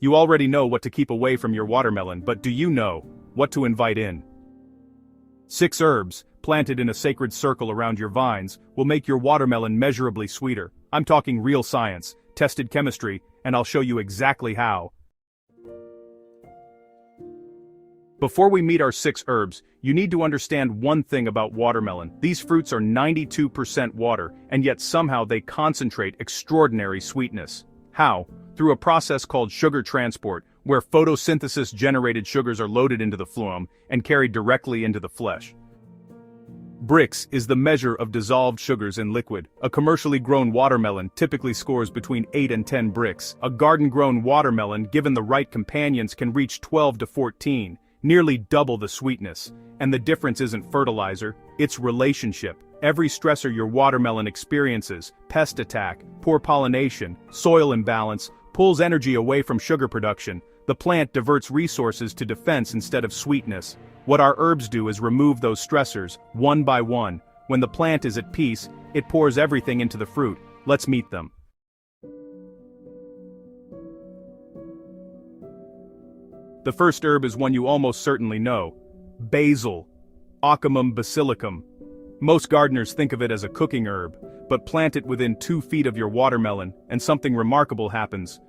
You already know what to keep away from your watermelon, but do you know what to invite in? 6 herbs, planted in a sacred circle around your vines, will make your watermelon measurably sweeter. I'm talking real science, tested chemistry, and I'll show you exactly how. Before we meet our 6 herbs, you need to understand one thing about watermelon. These fruits are 92% water, and yet somehow they concentrate extraordinary sweetness. How? Through a process called sugar transport, where photosynthesis-generated sugars are loaded into the phloem and carried directly into the flesh. Brix is the measure of dissolved sugars in liquid. A commercially grown watermelon typically scores between 8 and 10 Brix. A garden-grown watermelon, given the right companions, can reach 12 to 14, nearly double the sweetness. And the difference isn't fertilizer, it's relationship. Every stressor your watermelon experiences, pest attack, poor pollination, soil imbalance, pulls energy away from sugar production. The plant diverts resources to defense instead of sweetness. What our herbs do is remove those stressors, one by one. When the plant is at peace, it pours everything into the fruit. Let's meet them. The first herb is one you almost certainly know. Basil. Ocimum basilicum. Most gardeners think of it as a cooking herb, but plant it within 2 feet of your watermelon, and something remarkable happens.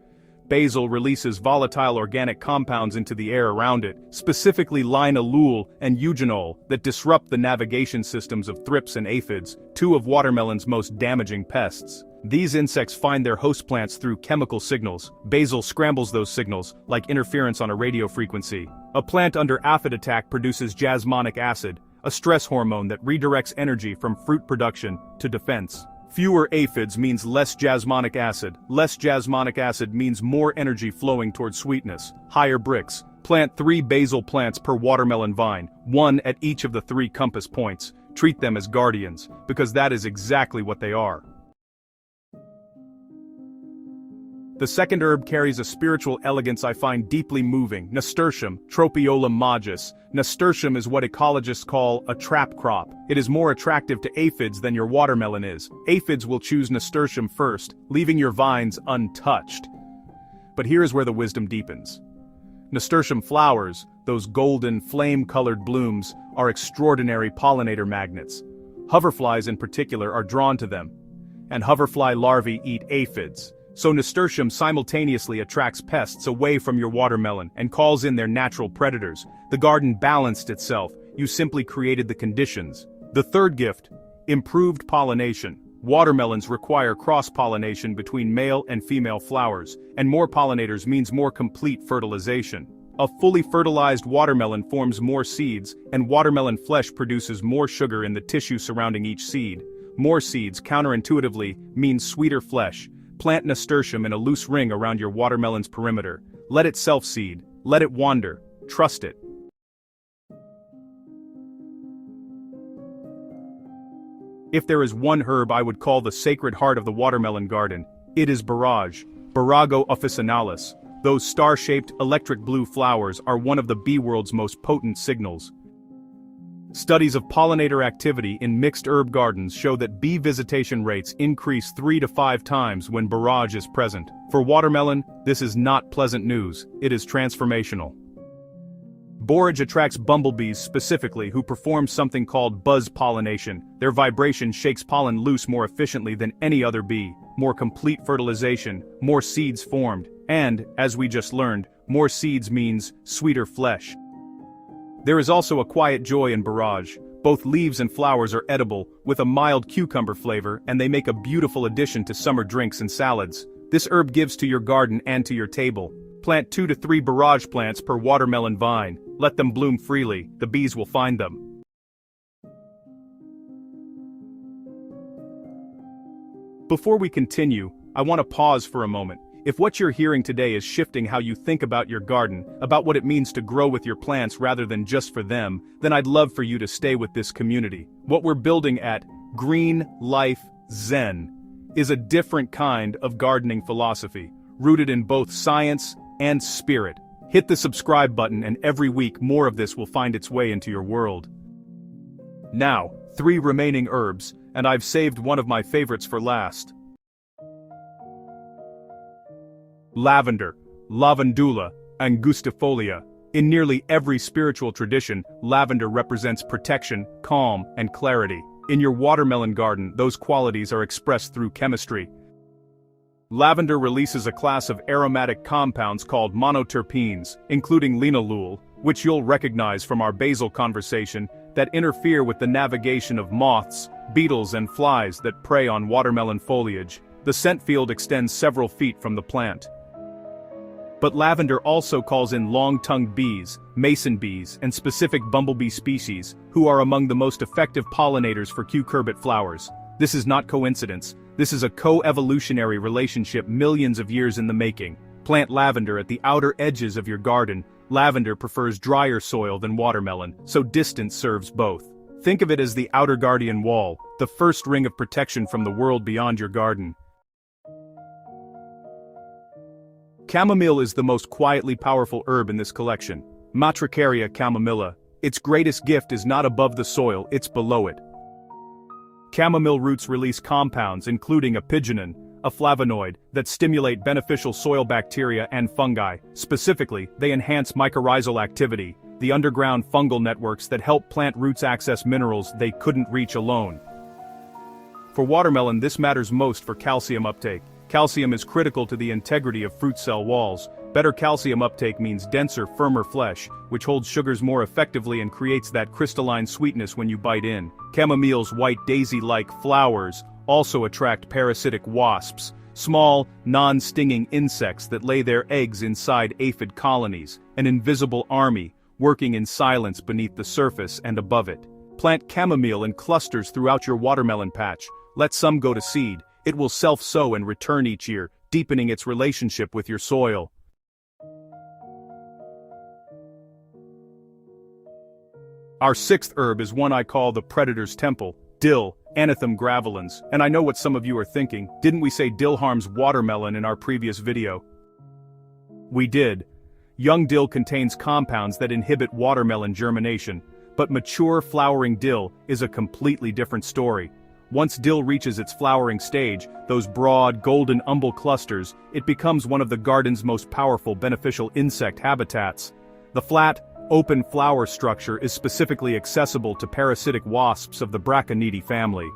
Basil releases volatile organic compounds into the air around it, specifically linalool and eugenol, that disrupt the navigation systems of thrips and aphids, 2 of watermelon's most damaging pests. These insects find their host plants through chemical signals. Basil scrambles those signals, like interference on a radio frequency. A plant under aphid attack produces jasmonic acid, a stress hormone that redirects energy from fruit production to defense. Fewer aphids means less jasmonic acid. Less jasmonic acid means more energy flowing toward sweetness. Higher Brix. Plant 3 basil plants per watermelon vine, 1 at each of the 3 compass points. Treat them as guardians, because that is exactly what they are. The second herb carries a spiritual elegance I find deeply moving. Nasturtium, Tropaeolum majus. Nasturtium is what ecologists call a trap crop. It is more attractive to aphids than your watermelon is. Aphids will choose nasturtium first, leaving your vines untouched. But here is where the wisdom deepens. Nasturtium flowers, those golden, flame-colored blooms, are extraordinary pollinator magnets. Hoverflies in particular are drawn to them. And hoverfly larvae eat aphids. So nasturtium simultaneously attracts pests away from your watermelon and calls in their natural predators. The garden balanced itself, you simply created the conditions. The third gift, improved pollination. Watermelons require cross-pollination between male and female flowers, and more pollinators means more complete fertilization. A fully fertilized watermelon forms more seeds, and watermelon flesh produces more sugar in the tissue surrounding each seed. More seeds, counterintuitively, means sweeter flesh. Plant nasturtium in a loose ring around your watermelon's perimeter. Let it self-seed. Let it wander. Trust it. If there is one herb I would call the sacred heart of the watermelon garden, it is borage. Borago officinalis. Those star-shaped, electric blue flowers are one of the bee world's most potent signals. Studies of pollinator activity in mixed herb gardens show that bee visitation rates increase 3 to 5 times when borage is present. For watermelon, this is not pleasant news, it is transformational. Borage attracts bumblebees specifically who perform something called buzz pollination. Their vibration shakes pollen loose more efficiently than any other bee. More complete fertilization, more seeds formed, and, as we just learned, more seeds means sweeter flesh. There is also a quiet joy in borage. Both leaves and flowers are edible, with a mild cucumber flavor, and they make a beautiful addition to summer drinks and salads. This herb gives to your garden and to your table. Plant 2 to 3 borage plants per watermelon vine. Let them bloom freely, the bees will find them. Before we continue, I want to pause for a moment. If what you're hearing today is shifting how you think about your garden, about what it means to grow with your plants rather than just for them, then I'd love for you to stay with this community. What we're building at Green Life Zen is a different kind of gardening philosophy, rooted in both science and spirit. Hit the subscribe button and every week more of this will find its way into your world. Now, 3 remaining herbs, and I've saved one of my favorites for last. Lavender. lavandula, angustifolia. In nearly every spiritual tradition, lavender represents protection, calm, and clarity. In your watermelon garden, those qualities are expressed through chemistry. Lavender releases a class of aromatic compounds called monoterpenes, including linalool, which you'll recognize from our Basil conversation, that interfere with the navigation of moths, beetles and flies that prey on watermelon foliage. The scent field extends several feet from the plant. But lavender also calls in long-tongued bees, mason bees, and specific bumblebee species, who are among the most effective pollinators for cucurbit flowers. This is not coincidence. This is a co-evolutionary relationship millions of years in the making. Plant lavender at the outer edges of your garden. Lavender prefers drier soil than watermelon, so distance serves both. Think of it as the outer guardian wall, the first ring of protection from the world beyond your garden. Chamomile is the most quietly powerful herb in this collection. Matricaria chamomilla. Its greatest gift is not above the soil, it's below it. Chamomile roots release compounds including apigenin, a flavonoid, that stimulate beneficial soil bacteria and fungi. Specifically, they enhance mycorrhizal activity, the underground fungal networks that help plant roots access minerals they couldn't reach alone. For watermelon, this matters most for calcium uptake. Calcium is critical to the integrity of fruit cell walls. Better calcium uptake means denser, firmer flesh, which holds sugars more effectively and creates that crystalline sweetness when you bite in. Chamomile's white daisy-like flowers also attract parasitic wasps, small, non-stinging insects that lay their eggs inside aphid colonies, an invisible army, working in silence beneath the surface and above it. Plant chamomile in clusters throughout your watermelon patch. Let some go to seed. It will self-sow and return each year, deepening its relationship with your soil. Our sixth herb is one I call the predator's temple, dill, Anethum graveolens, and I know what some of you are thinking, didn't we say dill harms watermelon in our previous video? We did. Young dill contains compounds that inhibit watermelon germination, but mature flowering dill is a completely different story. Once dill reaches its flowering stage, those broad, golden umbel clusters, it becomes one of the garden's most powerful beneficial insect habitats. The flat, open flower structure is specifically accessible to parasitic wasps of the Braconidae family.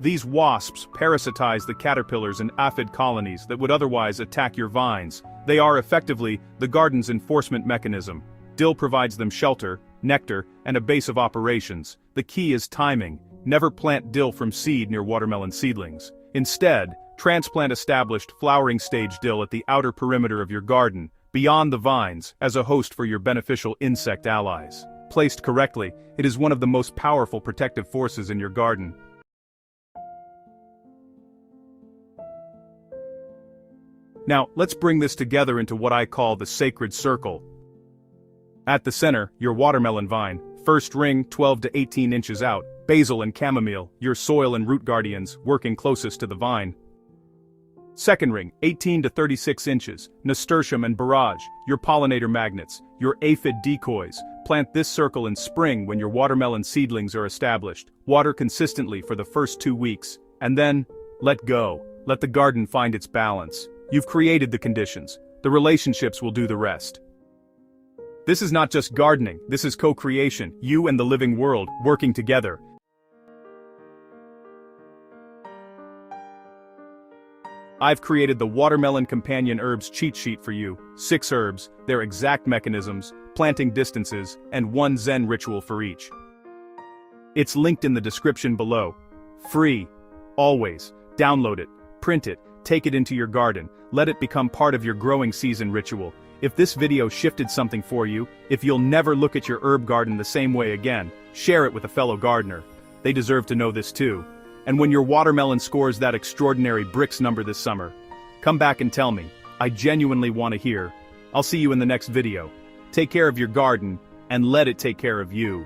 These wasps parasitize the caterpillars and aphid colonies that would otherwise attack your vines. They are effectively the garden's enforcement mechanism. Dill provides them shelter, nectar, and a base of operations. The key is timing. Never plant dill from seed near watermelon seedlings. Instead, transplant established flowering stage dill at the outer perimeter of your garden, beyond the vines, as a host for your beneficial insect allies. Placed correctly, it is one of the most powerful protective forces in your garden. Now, let's bring this together into what I call the sacred circle. At the center, your watermelon vine, first ring 12 to 18 inches out, basil and chamomile, your soil and root guardians, working closest to the vine. Second ring, 18 to 36 inches, nasturtium and borage, your pollinator magnets, your aphid decoys. Plant this circle in spring when your watermelon seedlings are established. Water consistently for the first 2 weeks, and then, let go. Let the garden find its balance. You've created the conditions. The relationships will do the rest. This is not just gardening, this is co-creation, you and the living world, working together. I've created the Watermelon Companion Herbs cheat sheet for you. 6 herbs, their exact mechanisms, planting distances, and 1 Zen ritual for each. It's linked in the description below. Free. Always. Download it, print it, take it into your garden, let it become part of your growing season ritual. If this video shifted something for you, if you'll never look at your herb garden the same way again, share it with a fellow gardener. They deserve to know this too. And when your watermelon scores that extraordinary Brix number this summer, come back and tell me. I genuinely want to hear. I'll see you in the next video. Take care of your garden, and let it take care of you.